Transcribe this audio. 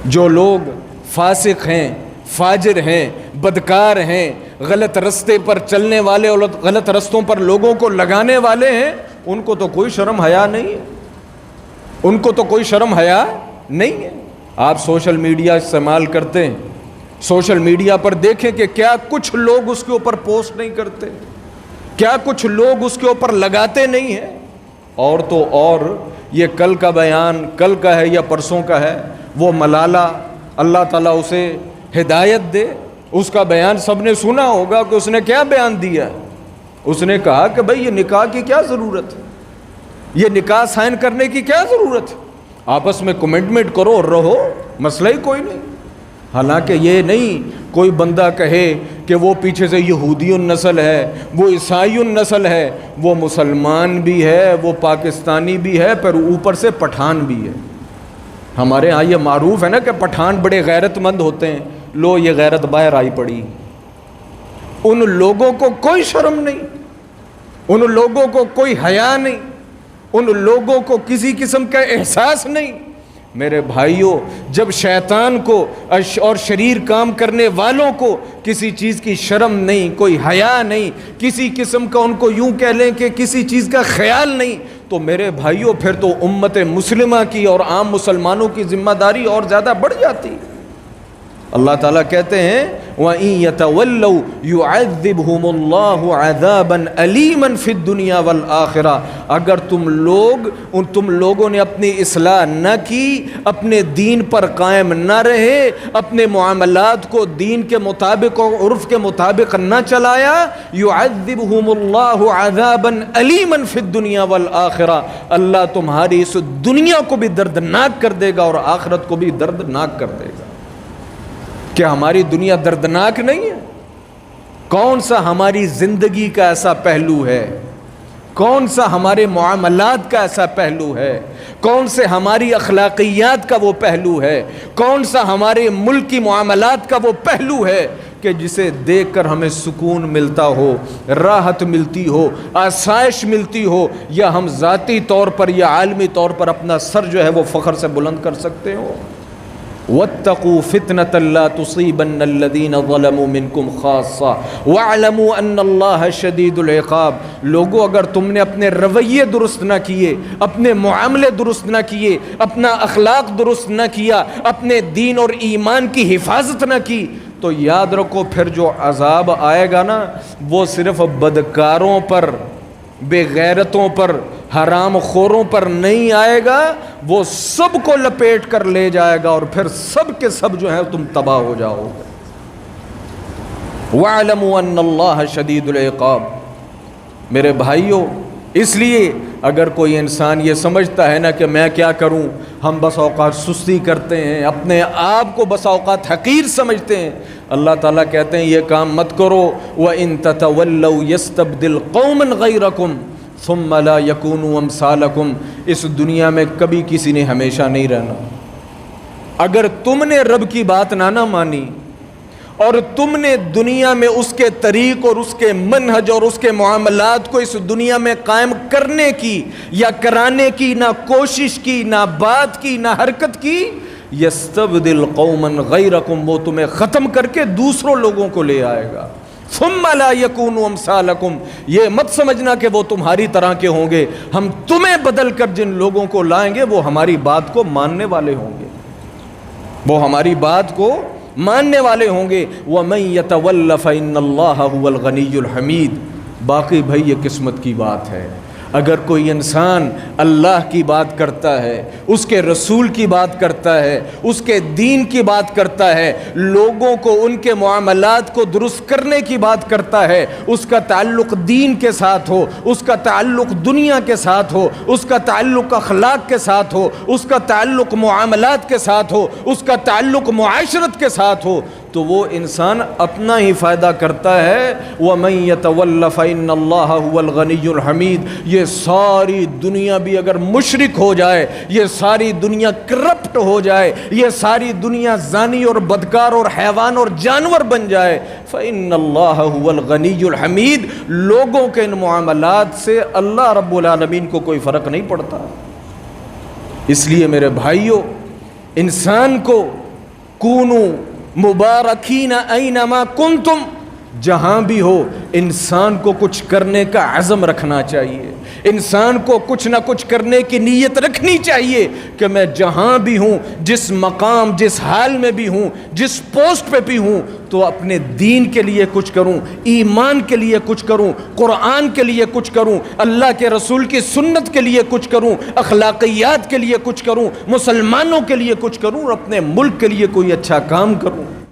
جو لوگ فاسق ہیں، فاجر ہیں، بدکار ہیں، غلط رستے پر چلنے والے اور غلط رستوں پر لوگوں کو لگانے والے ہیں، ان کو تو کوئی شرم حیا نہیں ہے، ان کو تو کوئی شرم حیا نہیں ہے۔ آپ سوشل میڈیا استعمال کرتے ہیں، سوشل میڈیا پر دیکھیں کہ کیا کچھ لوگ اس کے اوپر پوسٹ نہیں کرتے، کیا کچھ لوگ اس کے اوپر لگاتے نہیں ہیں۔ اور تو اور یہ کل کا بیان کل کا ہے یا پرسوں کا ہے، وہ ملالہ، اللہ تعالیٰ اسے ہدایت دے، اس کا بیان سب نے سنا ہوگا کہ اس نے کیا بیان دیا۔ اس نے کہا کہ بھئی یہ نکاح کی کیا ضرورت ہے، یہ نکاح سائن کرنے کی کیا ضرورت ہے، آپس میں کمٹمنٹ کرو اور رہو، مسئلہ ہی کوئی نہیں۔ حالانکہ یہ نہیں کوئی بندہ کہے کہ وہ پیچھے سے یہودی النسل ہے، وہ عیسائی النسل ہے، وہ مسلمان بھی ہے، وہ پاکستانی بھی ہے، پر اوپر سے پٹھان بھی ہے۔ ہمارے ہاں یہ معروف ہے نا کہ پٹھان بڑے غیرت مند ہوتے ہیں، لو یہ غیرت باہر آئی پڑی۔ ان لوگوں کو کوئی شرم نہیں، ان لوگوں کو کوئی حیا نہیں، ان لوگوں کو کسی قسم کا احساس نہیں۔ میرے بھائیوں، جب شیطان کو اور شریر کام کرنے والوں کو کسی چیز کی شرم نہیں، کوئی حیا نہیں، کسی قسم کا ان کو یوں کہہ لیں کہ کسی چیز کا خیال نہیں، تو میرے بھائیوں پھر تو امت مسلمہ کی اور عام مسلمانوں کی ذمہ داری اور زیادہ بڑھ جاتی۔ اللہ تعالیٰ کہتے ہیں وَإِن يَتَوَلَّوْا يُعَذِّبْهُمُ اللَّهُ عَذَابًا أَلِيمًا فِي الدُّنْيَا وَالْآخِرَةِ، اگر تم لوگوں نے اپنی اصلاح نہ کی، اپنے دین پر قائم نہ رہے، اپنے معاملات کو دین کے مطابق اور عرف کے مطابق نہ چلایا، يُعَذِّبْهُمُ اللَّهُ عَذَابًا أَلِيمًا فِي الدُّنْيَا وَالْآخِرَةِ، اللہ تمہاری اس دنیا کو بھی دردناک کر دے گا اور آخرت کو بھی دردناک کر دے گا۔ کیا ہماری دنیا دردناک نہیں ہے؟ کون سا ہماری زندگی کا ایسا پہلو ہے، کون سا ہمارے معاملات کا ایسا پہلو ہے، کون سے ہماری اخلاقیات کا وہ پہلو ہے، کون سا ہمارے ملک کی معاملات کا وہ پہلو ہے کہ جسے دیکھ کر ہمیں سکون ملتا ہو، راحت ملتی ہو، آسائش ملتی ہو، یا ہم ذاتی طور پر یا عالمی طور پر اپنا سر جو ہے وہ فخر سے بلند کر سکتے ہو۔ وَاتَّقُوا فِتْنَةً لَا تُصِيبَنَّ الَّذِينَ ظَلَمُوا مِنْكُمْ خَاصَّةً وَاعْلَمُوا أَنَّ اللَّهَ شَدِيدُ الْعِقَابِ۔ لوگوں اگر تم نے اپنے رویے درست نہ کیے، اپنے معاملے درست نہ کیے، اپنا اخلاق درست نہ کیا، اپنے دین اور ایمان کی حفاظت نہ کی، تو یاد رکھو پھر جو عذاب آئے گا نا، وہ صرف بدکاروں پر، بے غیرتوں پر، حرام خوروں پر نہیں آئے گا، وہ سب کو لپیٹ کر لے جائے گا اور پھر سب کے سب جو ہے تم تباہ ہو جاؤ گے۔ وَاعْلَمُوا أَنَّ اللَّهَ شَدِيدُ الْعِقَابِ۔ میرے بھائیوں، اس لیے اگر کوئی انسان یہ سمجھتا ہے نا کہ میں کیا کروں، ہم بس اوقات سستی کرتے ہیں، اپنے آپ کو بس اوقات حقیر سمجھتے ہیں، اللہ تعالیٰ کہتے ہیں یہ کام مت کرو۔ وَإِن تَتَوَلَّوْا يَسْتَبْدِلْ قَوْمًا غَيْرَكُمْ ثُمَّ لَا يَكُونُوا أَمْثَالَكُمْ۔ اس دنیا میں کبھی کسی نے ہمیشہ نہیں رہنا۔ اگر تم نے رب کی بات نہ مانی اور تم نے دنیا میں اس کے طریق اور اس کے منہج اور اس کے معاملات کو اس دنیا میں قائم کرنے کی یا کرانے کی نہ کوشش کی، نہ بات کی، نہ حرکت کی، یستبدل قوما غیرکم، وہ تمہیں ختم کر کے دوسروں لوگوں کو لے آئے گا۔ ثم لا یکونوا امثالکم، یہ مت سمجھنا کہ وہ تمہاری طرح کے ہوں گے، ہم تمہیں بدل کر جن لوگوں کو لائیں گے وہ ہماری بات کو ماننے والے ہوں گے، وہ ہماری بات کو ماننے والے ہوں گے۔ وَمَن يَتَوَلَّ فَإِنَّ اللَّهَ هُوَ الْغَنِيُّ الْحَمِيدُ۔ باقی بھائی یہ قسمت کی بات ہے۔ اگر کوئی انسان اللہ کی بات کرتا ہے، اس کے رسول کی بات کرتا ہے، اس کے دین کی بات کرتا ہے، لوگوں کو ان کے معاملات کو درست کرنے کی بات کرتا ہے، اس کا تعلق دین کے ساتھ ہو، اس کا تعلق دنیا کے ساتھ ہو، اس کا تعلق اخلاق کے ساتھ ہو، اس کا تعلق معاملات کے ساتھ ہو، اس کا تعلق معاشرت کے ساتھ ہو، تو وہ انسان اپنا ہی فائدہ کرتا ہے۔ وَمَن يَتَوَلَّ فَإِنَّ اللَّهَ هُوَ الْغَنِيُّ الْحَمِيدُ۔ یہ ساری دنیا بھی اگر مشرک ہو جائے، یہ ساری دنیا کرپٹ ہو جائے، یہ ساری دنیا زانی اور بدکار اور حیوان اور جانور بن جائے، فَإِنَّ اللَّهَ هُوَ الْغَنِيُّ الْحَمِيدُ، لوگوں کے ان معاملات سے اللہ رب العالمین کو کوئی فرق نہیں پڑتا۔ اس لیے میرے بھائیوں، انسان کو کونو مبارکین اینما کنتم، جہاں بھی ہو انسان کو کچھ کرنے کا عزم رکھنا چاہیے، انسان کو کچھ نہ کچھ کرنے کی نیت رکھنی چاہیے کہ میں جہاں بھی ہوں، جس مقام، جس حال میں بھی ہوں، جس پوسٹ پہ بھی ہوں، تو اپنے دین کے لیے کچھ کروں، ایمان کے لیے کچھ کروں، قرآن کے لیے کچھ کروں، اللہ کے رسول کی سنت کے لیے کچھ کروں، اخلاقیات کے لیے کچھ کروں، مسلمانوں کے لیے کچھ کروں، اور اپنے ملک کے لیے کوئی اچھا کام کروں۔